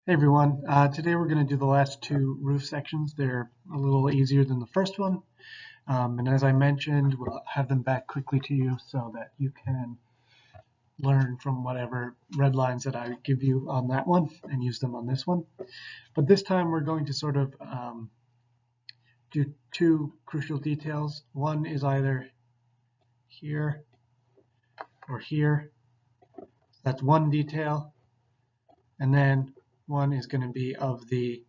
Hey everyone, today we're going to do the last two roof sections. They're a little easier than the first one. And as I mentioned, we'll have them back quickly to you so that you can learn from whatever red lines that I give you on that one and use them on this one. But this time we're going to sort of do two crucial details. One is either here or here. That's one detail. And then one is going to be of the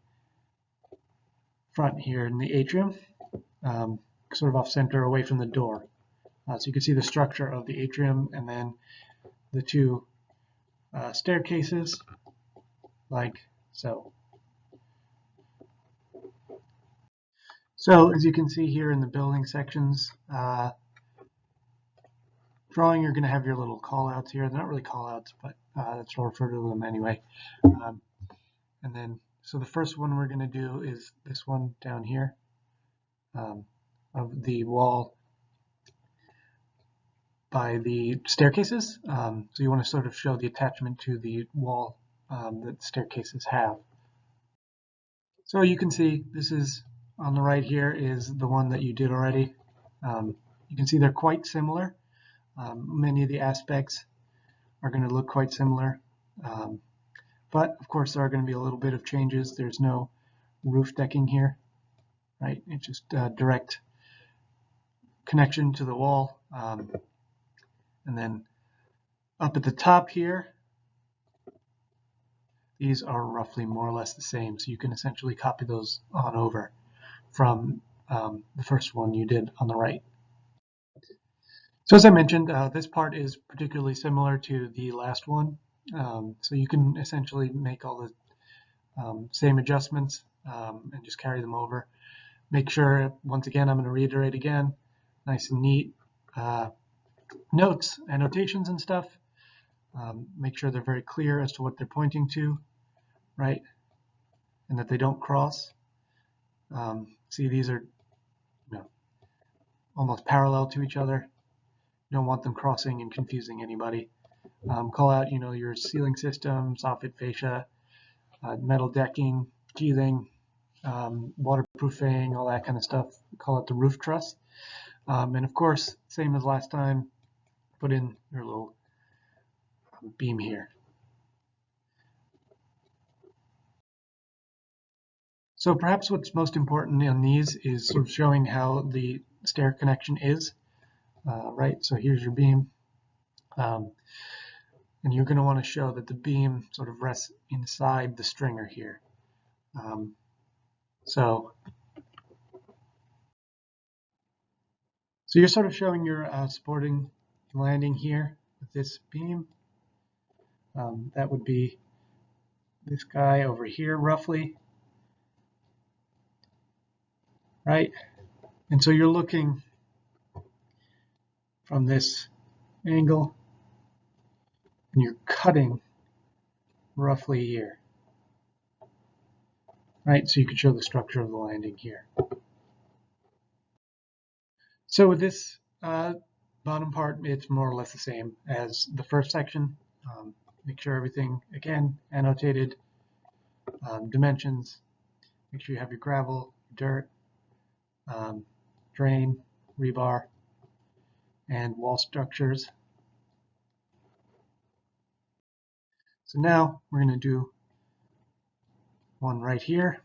front here in the atrium. Sort of off center away from the door. So you can see the structure of the atrium and then the two staircases like so. So as you can see here in the building sections, drawing you're going to have your little call outs here. They're not really call outs, but that's what I'll refer to them anyway. And then so the first one we're going to do is this one down here of the wall by the staircases. So you want to sort of show the attachment to the wall that the staircases have. So you can see this is on the right here is the one that you did already. You can see they're quite similar. Many of the aspects are going to look quite similar. But of course there are going to be a little bit of changes. There's no roof decking here, right? It's just direct connection to the wall. And then up at the top here, these are roughly more or less the same. So you can essentially copy those on over from the first one you did on the right. So as I mentioned, this part is particularly similar to the last one. So you can essentially make all the same adjustments and just carry them over. Make sure, once again, I'm going to reiterate again, nice and neat notes, annotations and stuff. Make sure they're very clear as to what they're pointing to, right? And that they don't cross. See, these are almost parallel to each other. You don't want them crossing and confusing anybody. Call out, your ceiling system, soffit fascia, metal decking, sheathing, waterproofing, all that kind of stuff. Call it the roof truss. And of course, same as last time, put in your little beam here. So perhaps what's most important in these is sort of showing how the stair connection is, right? So here's your beam. And you're going to want to show that the beam sort of rests inside the stringer here. So you're sort of showing your supporting landing here with this beam. That would be this guy over here roughly, right? And so you're looking from this angle and you're cutting roughly here, right? So you could show the structure of the landing here. So with this bottom part, it's more or less the same as the first section. Make sure everything, again, annotated, dimensions, make sure you have your gravel, dirt, drain, rebar, and wall structures. So now we're going to do one right here,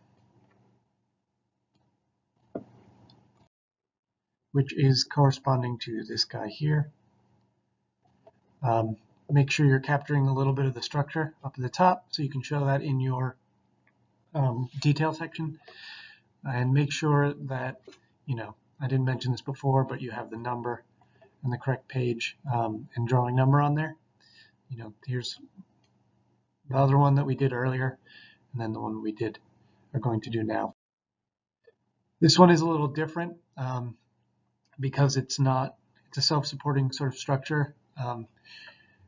which is corresponding to this guy here. Make sure you're capturing a little bit of the structure up at the top so you can show that in your detail section. And make sure that, I didn't mention this before, but you have the number and the correct page and drawing number on there. Here's the other one that we did earlier, and then the one we are going to do now. This one is a little different because it's a self-supporting sort of structure, and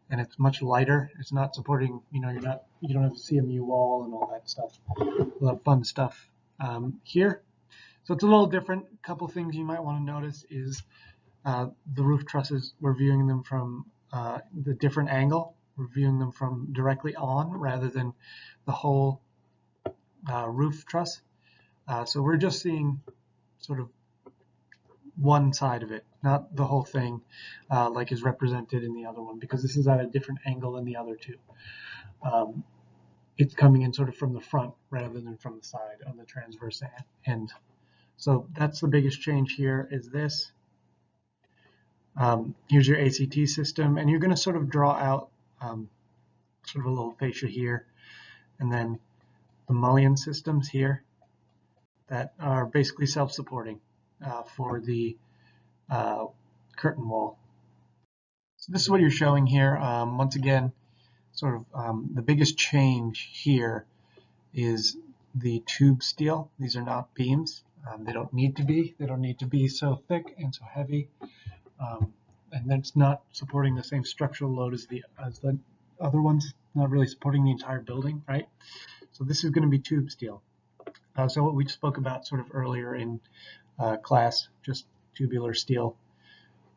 it's much lighter. It's not supporting, you don't have a CMU wall and all that stuff. A lot of fun stuff here. So it's a little different. A couple things you might want to notice is the roof trusses, we're viewing them from the different angle. We're viewing them from directly on rather than the whole roof truss. So we're just seeing sort of one side of it, not the whole thing like is represented in the other one, because this is at a different angle than the other two. It's coming in sort of from the front rather than from the side on the transverse end. So that's the biggest change here is this. Here's your ACT system, and you're going to sort of draw out sort of a little fascia here, and then the mullion systems here that are basically self-supporting for the curtain wall. So this is what you're showing here. Once again, sort of the biggest change here is the tube steel. These are not beams. They don't need to be. They don't need to be so thick and so heavy. And then it's not supporting the same structural load as the other ones, not really supporting the entire building, right? So this is going to be tube steel. So what we spoke about sort of earlier in class, just tubular steel,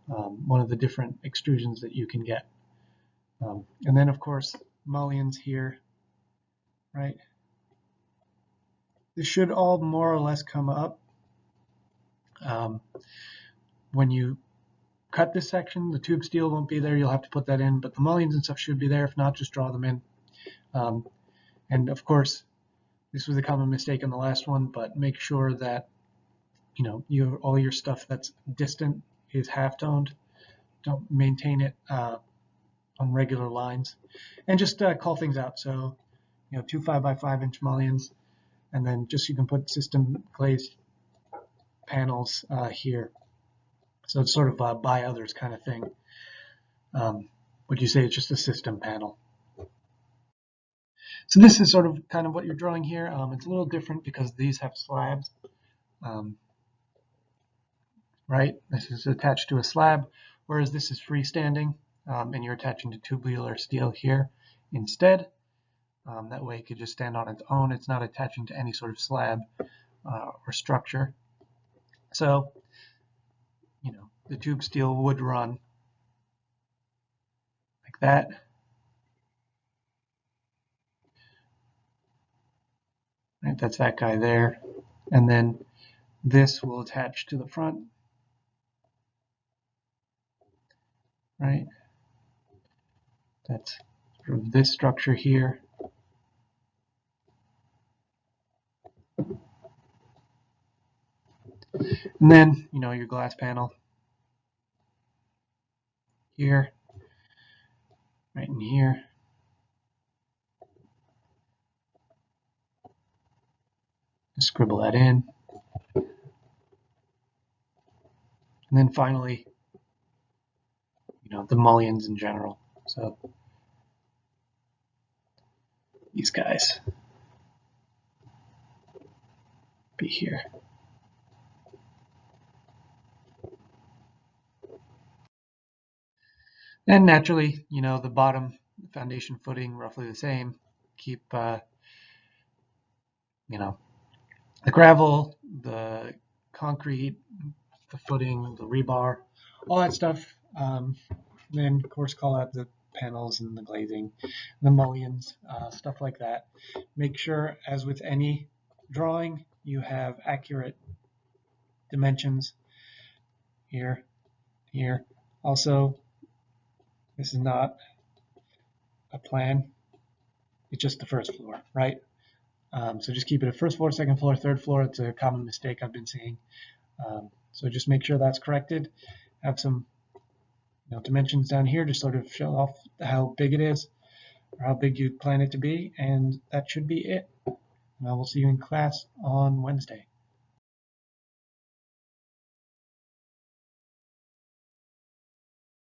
one of the different extrusions that you can get. And then of course, mullions here, right? This should all more or less come up. When you cut this section, the tube steel won't be there, you'll have to put that in, but the mullions and stuff should be there. If not, just draw them in. And of course, this was a common mistake in the last one, but make sure that all your stuff that's distant is half-toned. Don't maintain it on regular lines, and just call things out. So 2 5x5 inch mullions, and then just you can put system glazed panels here. So it's sort of by others kind of thing. Would you say it's just a system panel? So this is sort of kind of what you're drawing here. It's a little different because these have slabs, right? This is attached to a slab, whereas this is freestanding, and you're attaching to tubular steel here instead. That way it could just stand on its own. It's not attaching to any sort of slab or structure. So, the tube steel would run like that. Right, that's that guy there. And then this will attach to the front. Right? That's sort of this structure here. And then, your glass panel here, right in here. Just scribble that in. And then finally, the mullions in general. So these guys be here. And naturally, the bottom foundation footing roughly the same. Keep the gravel, the concrete, the footing, the rebar, all that stuff. Then of course call out the panels and the glazing, the mullions, stuff like that. Make sure, as with any drawing, you have accurate dimensions here, here. Also, this is not a plan, it's just the first floor, right? So just keep it a first floor, second floor, third floor. It's a common mistake I've been seeing. So just make sure that's corrected. Have some dimensions down here to sort of show off how big it is, or how big you plan it to be, and that should be it. And I will see you in class on Wednesday.